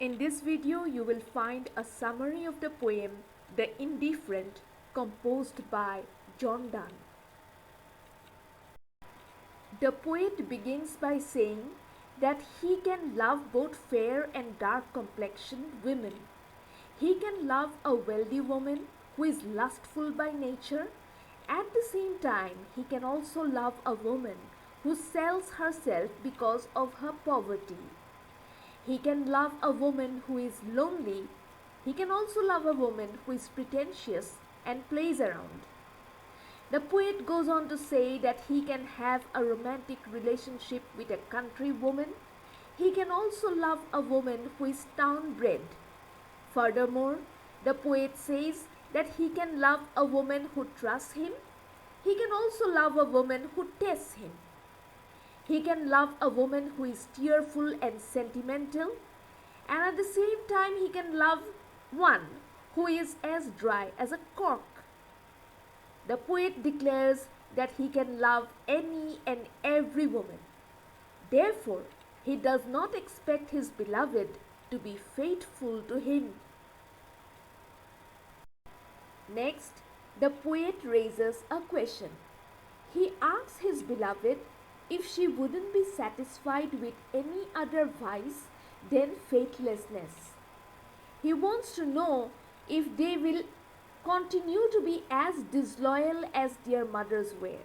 In this video, you will find a summary of the poem The Indifferent, composed by John Donne. The poet begins by saying that he can love both fair and dark complexioned women. He can love a wealthy woman who is lustful by nature. At the same time, he can also love a woman who sells herself because of her poverty. He can love a woman who is lonely. He can also love a woman who is pretentious and plays around. The poet goes on to say that he can have a romantic relationship with a country woman. He can also love a woman who is town bred. Furthermore, the poet says that he can love a woman who trusts him. He can also love a woman who tests him. He can love a woman who is tearful and sentimental, and at the same time he can love one who is as dry as a cork. The poet declares that he can love any and every woman. Therefore, he does not expect his beloved to be faithful to him. Next, the poet raises a question. He asks his beloved if she wouldn't be satisfied with any other vice than faithlessness. He wants to know if they will continue to be as disloyal as their mothers were.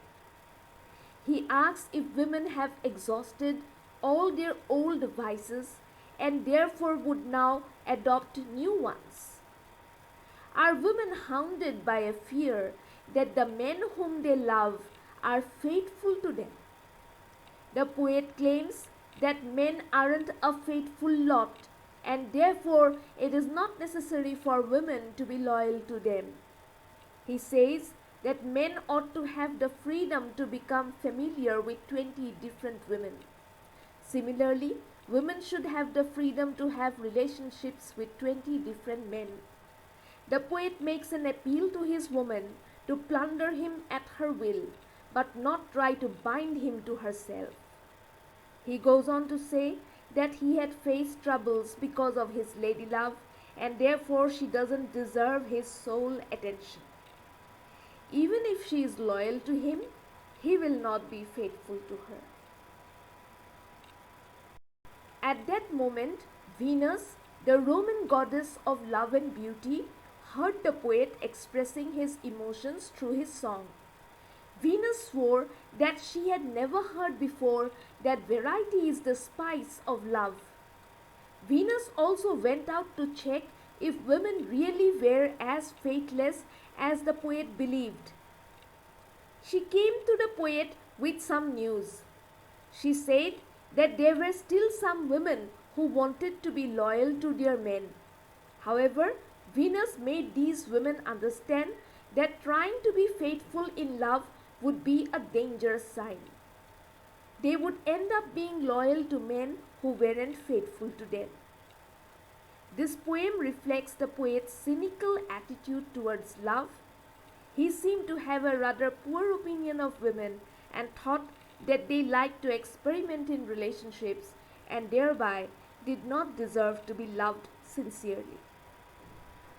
He asks if women have exhausted all their old vices and therefore would now adopt new ones. Are women hounded by a fear that the men whom they love are faithful to them? The poet claims that men aren't a faithful lot, and therefore it is not necessary for women to be loyal to them. He says that men ought to have the freedom to become familiar with 20 different women. Similarly, women should have the freedom to have relationships with 20 different men. The poet makes an appeal to his woman to plunder him at her will, but not try to bind him to herself. He goes on to say that he had faced troubles because of his lady love, and therefore she doesn't deserve his sole attention. Even if she is loyal to him, he will not be faithful to her. At that moment, Venus, the Roman goddess of love and beauty, heard the poet expressing his emotions through his song. Venus swore that she had never heard before that variety is the spice of love. Venus also went out to check if women really were as faithless as the poet believed. She came to the poet with some news. She said that there were still some women who wanted to be loyal to their men. However, Venus made these women understand that trying to be faithful in love would be a dangerous sign. They would end up being loyal to men who weren't faithful to them. This poem reflects the poet's cynical attitude towards love. He seemed to have a rather poor opinion of women and thought that they liked to experiment in relationships and thereby did not deserve to be loved sincerely.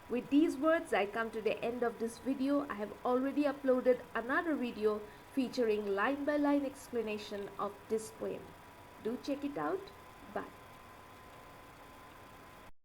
With these words, I come to the end of this video. I have already uploaded another video featuring line by line explanation of this poem. Do check it out.